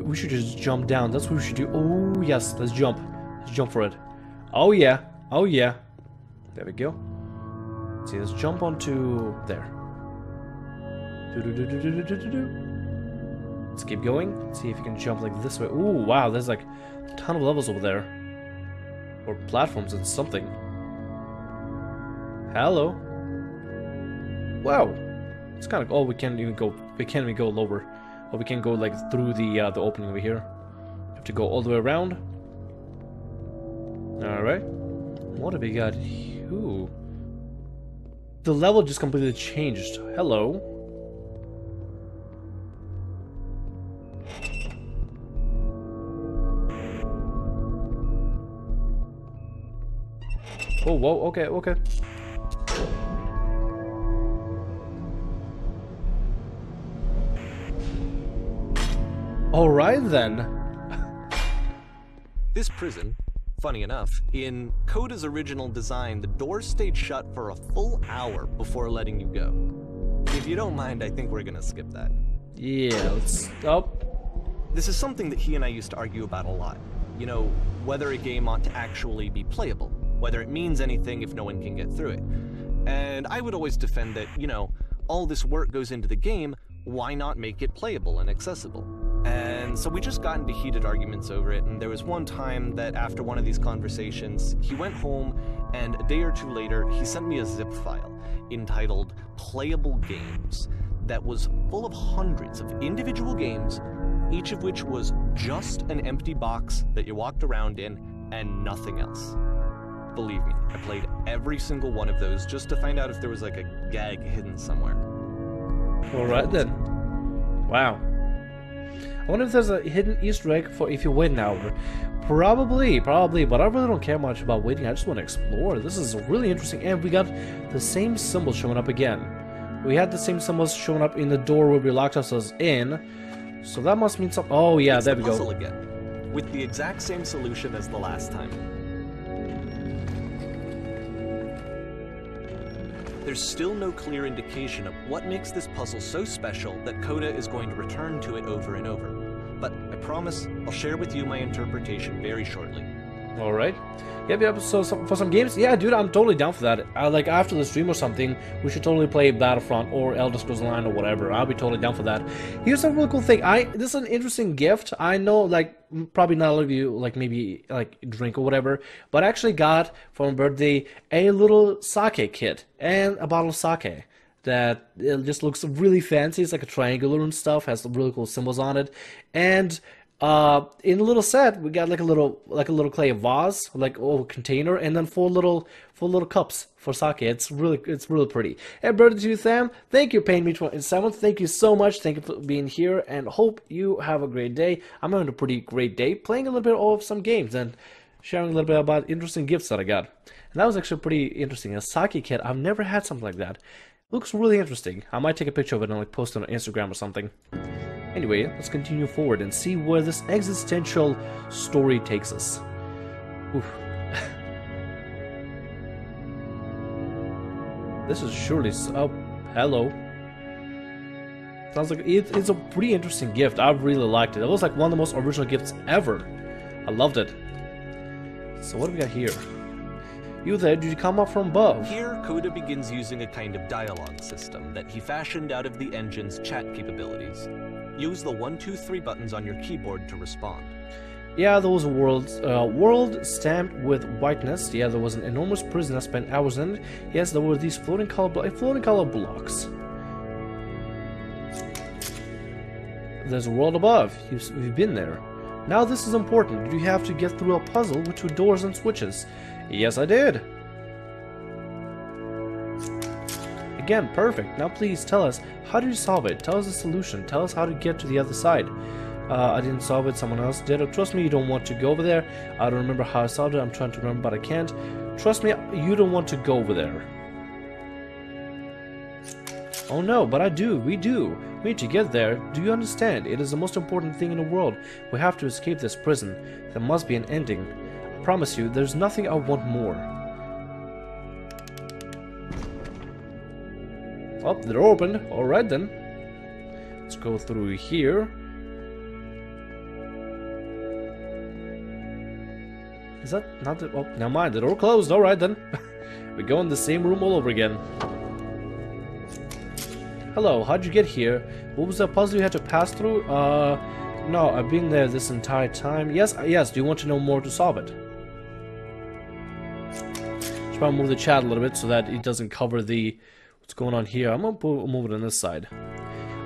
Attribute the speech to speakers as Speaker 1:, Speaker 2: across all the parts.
Speaker 1: We should just jump down. That's what we should do. Oh, yes. Let's jump. Let's jump for it. Oh, yeah. Oh, yeah. There we go. Let's see, let's jump onto there. Let's keep going. Let's see if you can jump like this way. Ooh, wow. There's like a ton of levels over there. Or platforms and something. Hello. Wow. It's kind of... Oh, we can't even go... We can't even go lower. Or we can go like through the opening over here. We have to go all the way around. Alright. What have we got? Ooh. The level just completely changed. Hello. Oh, whoa, okay, okay. Alright then.
Speaker 2: This prison, funny enough, in Coda's original design, the doors stayed shut for a full hour before letting you go. If you don't mind, I think we're gonna skip that.
Speaker 1: Yeah, let's... Oh.
Speaker 2: This is something that he and I used to argue about a lot. You know, whether a game ought to actually be playable, whether it means anything if no one can get through it. And I would always defend that, you know, all this work goes into the game, why not make it playable and accessible? And so we just got into heated arguments over it, and there was one time that after one of these conversations, he went home, and a day or two later, he sent me a zip file entitled Playable Games that was full of hundreds of individual games, each of which was just an empty box that you walked around in and nothing else. Believe me, I played every single one of those just to find out if there was like a gag hidden somewhere.
Speaker 1: Alright then. Wow. I wonder if there's a hidden Easter egg for if you wait an hour. Probably, but I really don't care much about waiting. I just want to explore. This is really interesting, and we got the same symbols showing up again. We had the same symbols showing up in the door where we locked ourselves in, so that must mean something. Oh yeah, there we go.
Speaker 2: Puzzle again, with the exact same solution as the last time. There's still no clear indication of what makes this puzzle so special that Coda is going to return to it over and over. But I promise I'll share with you my interpretation very shortly.
Speaker 1: Alright. Yep, so for some games, yeah, dude, I'm totally down for that. Like, after the stream or something, we should totally play Battlefront or Elder Scrolls Online or whatever. I'll be totally down for that. Here's a really cool thing. This is an interesting gift. I know, like, probably not all of you, like, maybe, like, drink or whatever, but I actually got, for my birthday, a little sake kit and a bottle of sake. That it just looks really fancy. It's like a triangular and stuff, has some really cool symbols on it, and in a little set we got like a little clay vase, like a container, and then four little cups for sake. It's really pretty. And birthday to you, Sam. Thank you, Pain Me 27. Thank you so much. Thank you for being here, and hope you have a great day. I'm having a pretty great day, playing a little bit of some games and sharing a little bit about interesting gifts that I got. And that was actually pretty interesting. A sake kit. I've never had something like that. Looks really interesting. I might take a picture of it and like post it on Instagram or something. Anyway, let's continue forward and see where this existential story takes us. Oof. This is surely... Oh, hello. Sounds like it's a pretty interesting gift. I really liked it. It was like one of the most original gifts ever. I loved it. So what do we got here? You there, did you come up from above?
Speaker 2: Here, Coda begins using a kind of dialogue system that he fashioned out of the engine's chat capabilities. Use the 1, 2, 3 buttons on your keyboard to respond.
Speaker 1: Yeah, there was a world stamped with whiteness. Yeah, there was an enormous prison I spent hours in. Yes, there were these floating color blocks. There's a world above. You've been there. Now this is important. Did you have to get through a puzzle with 2 doors and switches? Yes, I did. Again, perfect. Now please tell us, how did you solve it? Tell us the solution. Tell us how to get to the other side. I didn't solve it, someone else did. Trust me, you don't want to go over there. I don't remember how I solved it. I'm trying to remember, but I can't. Trust me, you don't want to go over there. Oh no, but I do. We do. We need to get there. Do you understand? It is the most important thing in the world. We have to escape this prison. There must be an ending. I promise you, there's nothing I want more. Oh, they're open. Alright then. Let's go through here. Is that not the... Oh, never mind. The door closed. Alright then. We go in the same room all over again. Hello, how'd you get here? What was that puzzle you had to pass through? No, I've been there this entire time. Yes, yes, do you want to know more to solve it? Should probably move the chat a little bit so that it doesn't cover the... What's going on here? I'm gonna move it on this side.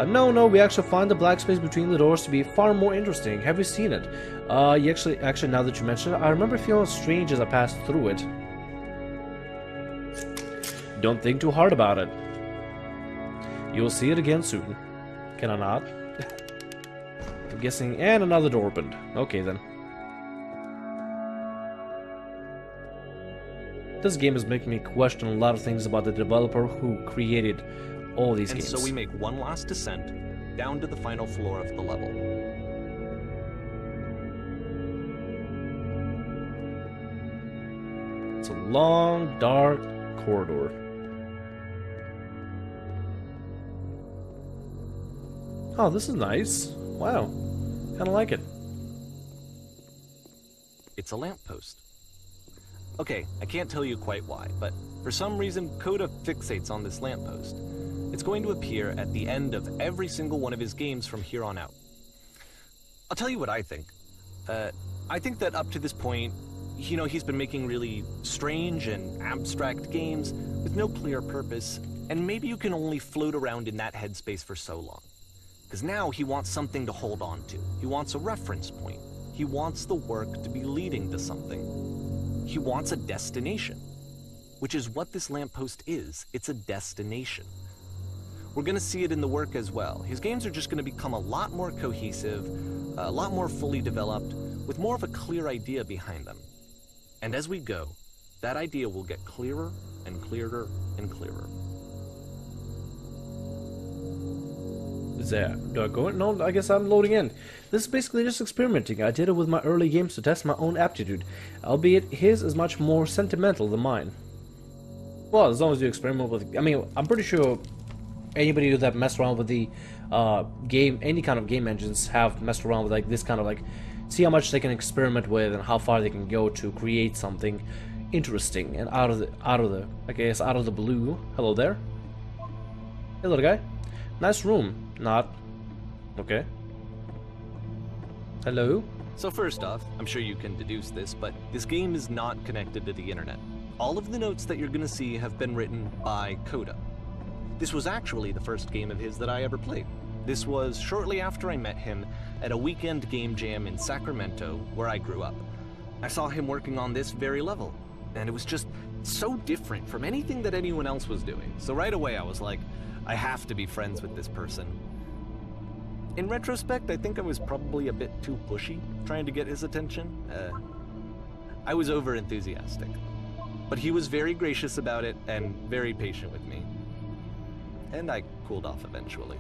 Speaker 1: No, we actually find the black space between the doors to be far more interesting. Have you seen it? You actually, now that you mention it, I remember feeling strange as I passed through it. Don't think too hard about it. You'll see it again soon. Can I not? I'm guessing, and another door opened. Okay then. This game is making me question a lot of things about the developer who created all these games.
Speaker 2: And so we make one last descent down to the final floor of the level.
Speaker 1: It's a long, dark corridor. Oh, this is nice. Wow. Kinda like it.
Speaker 2: It's a lamppost. Okay, I can't tell you quite why, but for some reason Coda fixates on this lamppost. It's going to appear at the end of every single one of his games from here on out. I'll tell you what I think. I think that up to this point, you know, he's been making really strange and abstract games with no clear purpose, and maybe you can only float around in that headspace for so long. Because now he wants something to hold on to. He wants a reference point. He wants the work to be leading to something. He wants a destination, which is what this lamppost is. It's a destination. We're going to see it in the work as well. His games are just going to become a lot more cohesive, a lot more fully developed, with more of a clear idea behind them. And as we go, that idea will get clearer and clearer and clearer.
Speaker 1: Is that... Do I go in? No, I guess I'm loading in. This is basically just experimenting. I did it with my early games to test my own aptitude, albeit his is much more sentimental than mine. Well, as long as you experiment with... I mean, I'm pretty sure anybody that messed around with the game, any kind of game engines have messed around with like this kind of like... See how much they can experiment with and how far they can go to create something interesting and out of the blue. Hello there. Hey, little guy. Nice room. Not. Okay. Hello?
Speaker 2: So first off, I'm sure you can deduce this, but this game is not connected to the internet. All of the notes that you're gonna see have been written by Coda. This was actually the first game of his that I ever played. This was shortly after I met him at a weekend game jam in Sacramento, where I grew up. I saw him working on this very level, and it was just so different from anything that anyone else was doing. So right away I was like, I have to be friends with this person. In retrospect, I think I was probably a bit too pushy trying to get his attention. I was over-enthusiastic. But he was very gracious about it and very patient with me. And I cooled off eventually.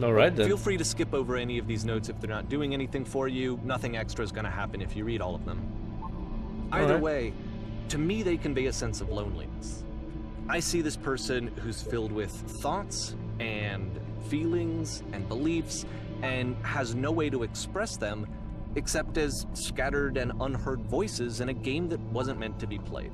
Speaker 1: Alright then.
Speaker 2: Feel free to skip over any of these notes if they're not doing anything for you. Nothing extra is going to happen if you read all of them. Either way, to me they convey a sense of loneliness. I see this person who's filled with thoughts and feelings and beliefs and has no way to express them except as scattered and unheard voices in a game that wasn't meant to be played.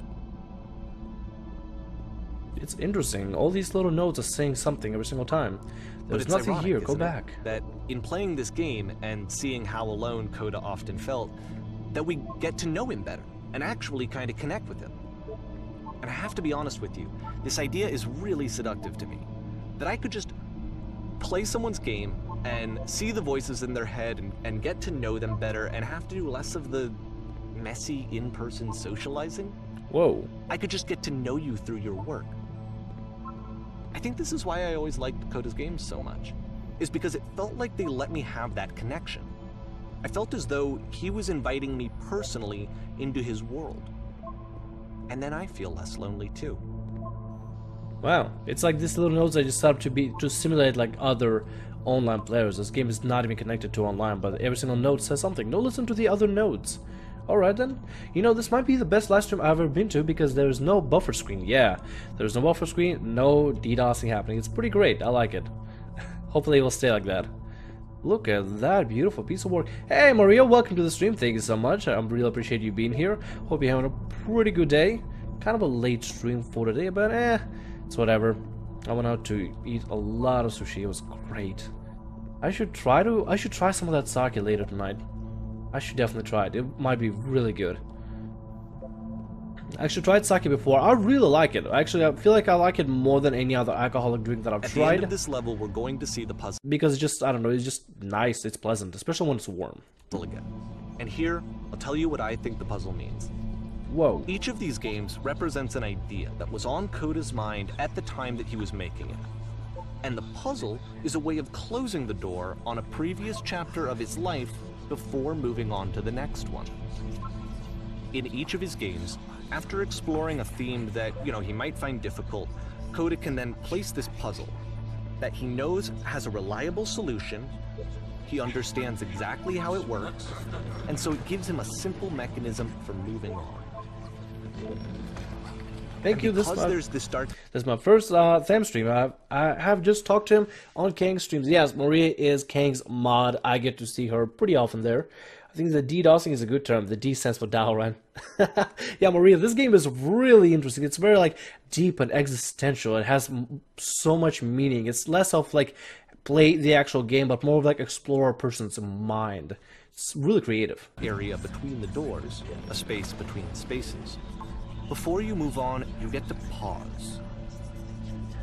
Speaker 1: It's interesting. All these little notes are saying something every single time. There's nothing
Speaker 2: ironic,
Speaker 1: here. Go back.
Speaker 2: That in playing this game and seeing how alone Coda often felt, that we get to know him better and actually kind of connect with him. And I have to be honest with you, this idea is really seductive to me. That I could just play someone's game and see the voices in their head and get to know them better and have to do less of the messy in-person socializing.
Speaker 1: Whoa.
Speaker 2: I could just get to know you through your work. I think this is why I always liked Coda's games so much, is because it felt like they let me have that connection. I felt as though he was inviting me personally into his world. And then I feel less lonely too.
Speaker 1: Wow, it's like these little nodes that just start to simulate like other online players. This game is not even connected to online, but every single node says something. No, listen to the other nodes. Alright then. You know, this might be the best live stream I've ever been to because there's no buffer screen. Yeah, there's no buffer screen, no DDoSing happening. It's pretty great. I like it. Hopefully it will stay like that. Look at that beautiful piece of work. Hey Maria, welcome to the stream. Thank you so much. I really appreciate you being here. Hope you're having a pretty good day. Kind of a late stream for today, but it's whatever. I went out to eat a lot of sushi. It was great. I should try some of that sake later tonight. I should definitely try it. It might be really good. I actually tried sake before. I really like it. Actually, I feel like I like it more than any other alcoholic drink that I've tried.
Speaker 2: At the end of this level, we're going to see the puzzle.
Speaker 1: Because it's just, I don't know, it's just nice. It's pleasant, especially when it's warm.
Speaker 2: Again. And here, I'll tell you what I think the puzzle means.
Speaker 1: Whoa.
Speaker 2: Each of these games represents an idea that was on Coda's mind at the time that he was making it. And the puzzle is a way of closing the door on a previous chapter of his life before moving on to the next one. In each of his games, after exploring a theme that, he might find difficult, Coda can then place this puzzle that he knows has a reliable solution, he understands exactly how it works, and so it gives him a simple mechanism for moving on.
Speaker 1: Thank you.
Speaker 2: This is
Speaker 1: my first Tham stream. I have just talked to him on Kang's streams. Yes, Maria is Kang's mod. I get to see her pretty often there. I think the DDoSing is a good term. The D stands for Dalaran. Yeah, Maria, this game is really interesting. It's very like deep and existential. It has so much meaning. It's less of like play the actual game, but more of like explore a person's mind. It's really creative.
Speaker 2: Area between the doors, a space between spaces. Before you move on, you get to pause.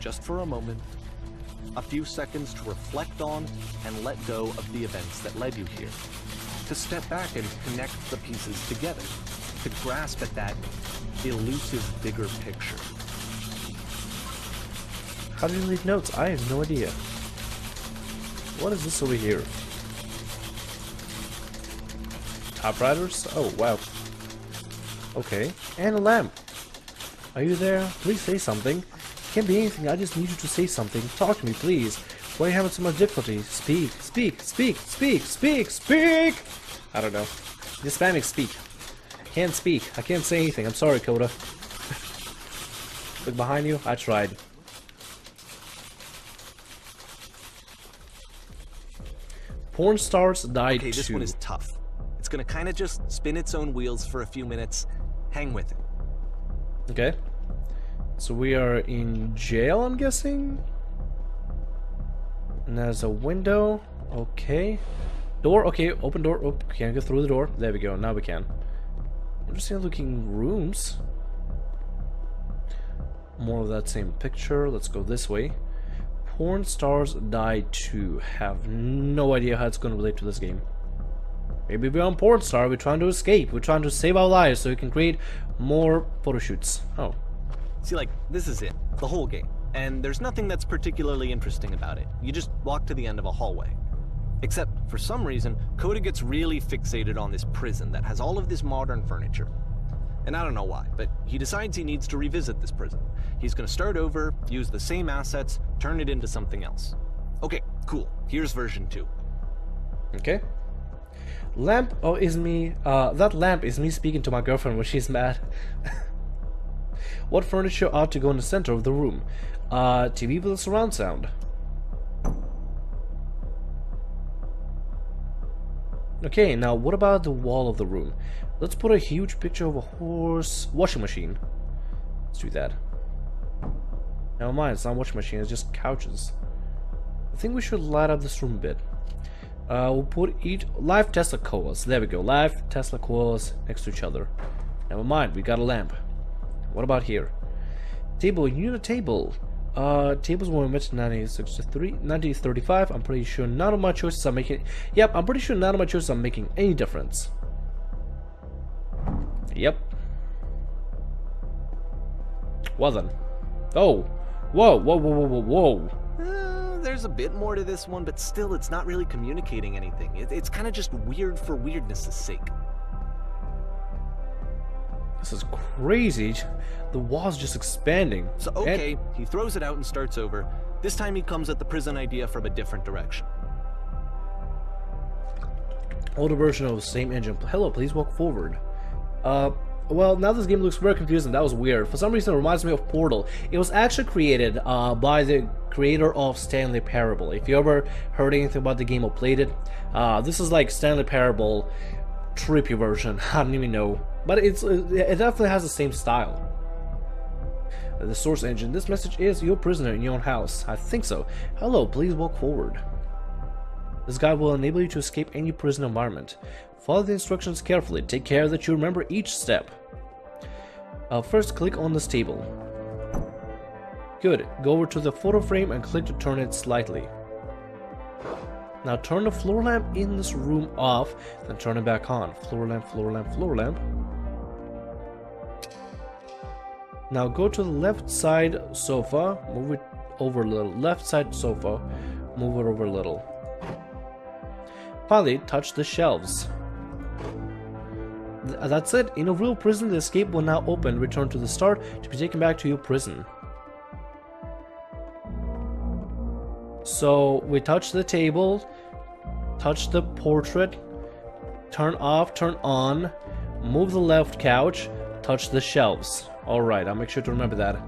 Speaker 2: Just for a moment. A few seconds to reflect on and let go of the events that led you here. To step back and connect the pieces together. To grasp at that elusive bigger picture.
Speaker 1: How do you leave notes? I have no idea. What is this over here? Typewriters? Oh, wow. Okay. And a lamp. Are you there? Please say something. Can't be anything. I just need you to say something. Talk to me, please. Why are you having so much difficulty? Speak. Speak. Speak. Speak. Speak. Speak! I don't know. Just spamming speak. Can't speak. I can't say anything. I'm sorry, Coda. Look behind you. I tried. Porn stars died
Speaker 2: Okay, this one is tough. It's gonna kind of just spin its own wheels for a few minutes. Hang with it.
Speaker 1: Okay. So we are in jail, I'm guessing? And there's a window. Okay. Door. Okay, open door. Oh, can't get through the door. There we go. Now we can. Interesting looking rooms. More of that same picture. Let's go this way. Porn stars die too. Have no idea how it's going to relate to this game. Maybe we're on porn star. We're trying to escape. We're trying to save our lives so we can create more photo shoots. Oh.
Speaker 2: See, like, this is it. The whole game. And there's nothing that's particularly interesting about it. You just walk to the end of a hallway. Except, for some reason, Coda gets really fixated on this prison that has all of this modern furniture. And I don't know why, but he decides he needs to revisit this prison. He's gonna start over, use the same assets, turn it into something else. Okay, cool. Here's version 2.
Speaker 1: Okay. Lamp, oh, is me, that lamp is me speaking to my girlfriend when she's mad. What furniture ought to go in the center of the room? TV with a surround sound. Okay, now what about the wall of the room? Let's put a huge picture of a horse washing machine. Let's do that. Never mind, it's not a washing machine, it's just couches. I think we should light up this room a bit. We'll put each live Tesla coils. There we go, live Tesla coils next to each other. Never mind, we got a lamp. What about here? Table, you need a table. Tables were invented in 1935. I'm pretty sure none of my choices are making. Yep, I'm pretty sure none of my choices are making any difference. Yep. Well then. Oh. Whoa, whoa, whoa, whoa, whoa, whoa.
Speaker 2: There's a bit more to this one, but still, it's not really communicating anything. It's kind of just weird for weirdness' sake.
Speaker 1: This is crazy. The wall's just expanding.
Speaker 2: So, okay, he throws it out and starts over. This time he comes at the prison idea from a different direction.
Speaker 1: Older version of the same engine. Hello, please walk forward. Well, now this game looks very confusing. That was weird. For some reason, it reminds me of Portal. It was actually created by the creator of Stanley Parable. If you ever heard anything about the game or played it, this is like Stanley Parable trippy version. I don't even know, but it definitely has the same style. The source engine. This message is your prisoner in your own house. I think so. Hello, please walk forward. This guide will enable you to escape any prison environment. Follow the instructions carefully. Take care that you remember each step. First, click on this table. Good. Go over to the photo frame and click to turn it slightly. Now turn the floor lamp in this room off, then turn it back on. Floor lamp, floor lamp, floor lamp. Now go to the left side sofa, move it over a little. Left side sofa, move it over a little. Finally, touch the shelves. That's it. In a real prison, the escape will now open. Return to the start to be taken back to your prison. So we touch the table, touch the portrait, turn off, turn on, move the left couch, touch the shelves. Alright, I'll make sure to remember that.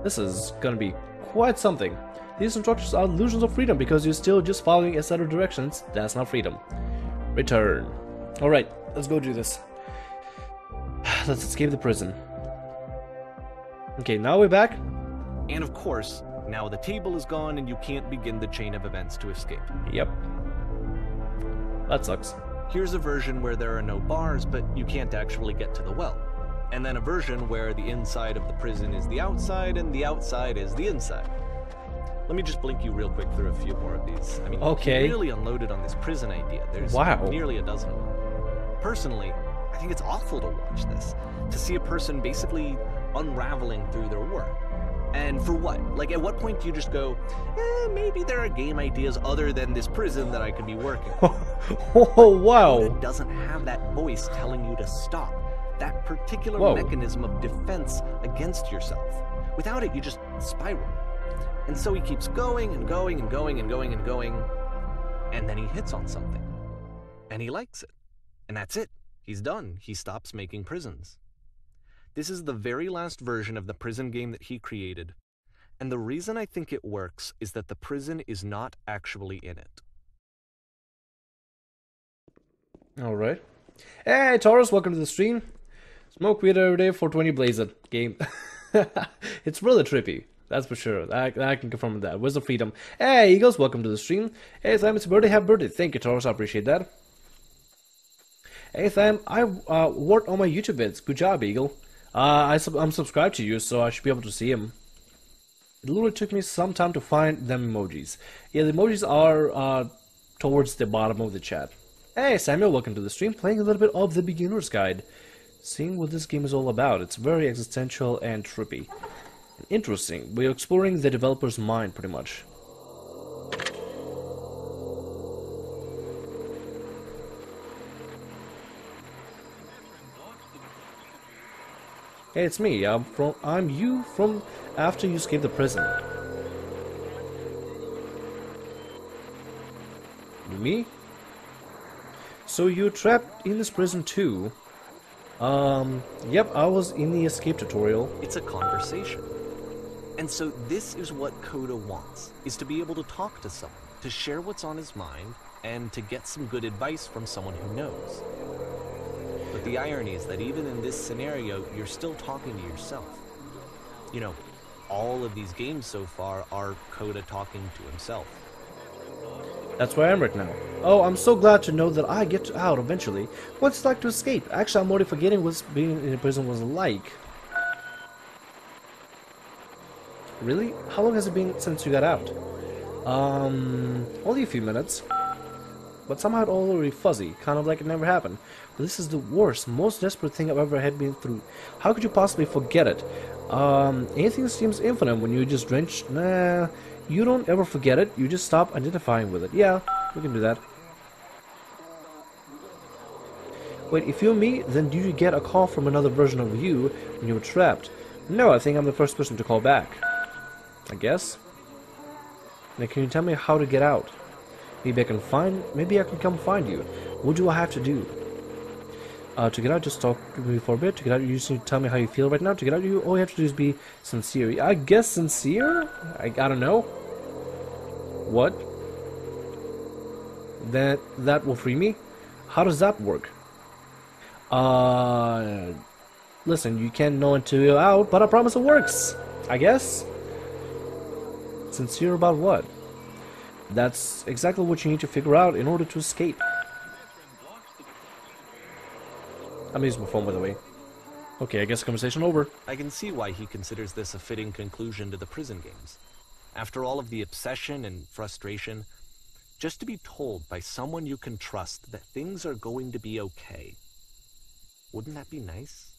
Speaker 1: This is gonna be quite something. These instructions are illusions of freedom because you're still just following a set of directions. That's not freedom. Return. Alright, let's go do this. Let's escape the prison. Okay, now we're back.
Speaker 2: And of course, now the table is gone and you can't begin the chain of events to escape.
Speaker 1: Yep. That sucks.
Speaker 2: Here's a version where there are no bars, but you can't actually get to the well. And then a version where the inside of the prison is the outside and the outside is the inside. Let me just blink you real quick through a few more of these. I mean,
Speaker 1: okay.
Speaker 2: He really unloaded on this prison idea. There's nearly a dozen of them. Personally, I think it's awful to watch this. To see a person basically unraveling through their work. And for what? Like, at what point do you just go, maybe there are game ideas other than this prison that I could be working on?
Speaker 1: Oh, wow.
Speaker 2: It doesn't have that voice telling you to stop. That particular mechanism of defense against yourself. Without it, you just spiral. And so he keeps going and going and going and going and going, and then he hits on something. And he likes it. And that's it. He's done. He stops making prisons. This is the very last version of the prison game that he created. And the reason I think it works is that the prison is not actually in it.
Speaker 1: Alright. Hey, Taurus, welcome to the stream. Smoke weed every day for 20 Blazed game. It's really trippy. That's for sure. I can confirm that. Where's the freedom? Hey, Eagles, welcome to the stream. Hey, Sam, it's a birthday. Happy birthday. Thank you, Taurus. I appreciate that. Hey, Sam, I worked on my YouTube vids. Good job, Eagle. I'm subscribed to you, so I should be able to see him. It literally took me some time to find them emojis. Yeah, the emojis are towards the bottom of the chat. Hey, Samuel, welcome to the stream. Playing a little bit of the beginner's guide. Seeing what this game is all about. It's very existential and trippy. Interesting. We're exploring the developer's mind, pretty much. Hey, it's me. I'm you from after you escaped the prison. Me? So you're trapped in this prison too? Yep, I was in the escape tutorial.
Speaker 2: It's a conversation. And so this is what Coda wants, is to be able to talk to someone, to share what's on his mind, and to get some good advice from someone who knows. But the irony is that even in this scenario, you're still talking to yourself. You know, all of these games so far are Coda talking to himself.
Speaker 1: That's where I am right now. Oh, I'm so glad to know that I get out eventually. What's it like to escape? Actually, I'm already forgetting what being in a prison was like. Really? How long has it been since you got out? Only a few minutes. But somehow it's already fuzzy, kind of like it never happened. But this is the worst, most desperate thing I've ever had been through. How could you possibly forget it? Anything seems infinite when you're just drenched. Nah, you don't ever forget it, you just stop identifying with it. Yeah, we can do that. Wait, if you're me, then do you get a call from another version of you when you were trapped? No, I think I'm the first person to call back. I guess. Now, can you tell me how to get out? Maybe I can come find you. What do I have to do? To get out, just talk to me for a bit. To get out, you just need to tell me how you feel right now. To get out, all you have to do is be sincere. I guess sincere? I don't know. What? That will free me? How does that work? Listen, you can't know until you're out, but I promise it works. I guess? Sincere about what? That's exactly what you need to figure out in order to escape. I'm using my phone, by the way. Okay, I guess conversation over.
Speaker 2: I can see why he considers this a fitting conclusion to the prison games. After all of the obsession and frustration, just to be told by someone you can trust that things are going to be okay. Wouldn't that be nice?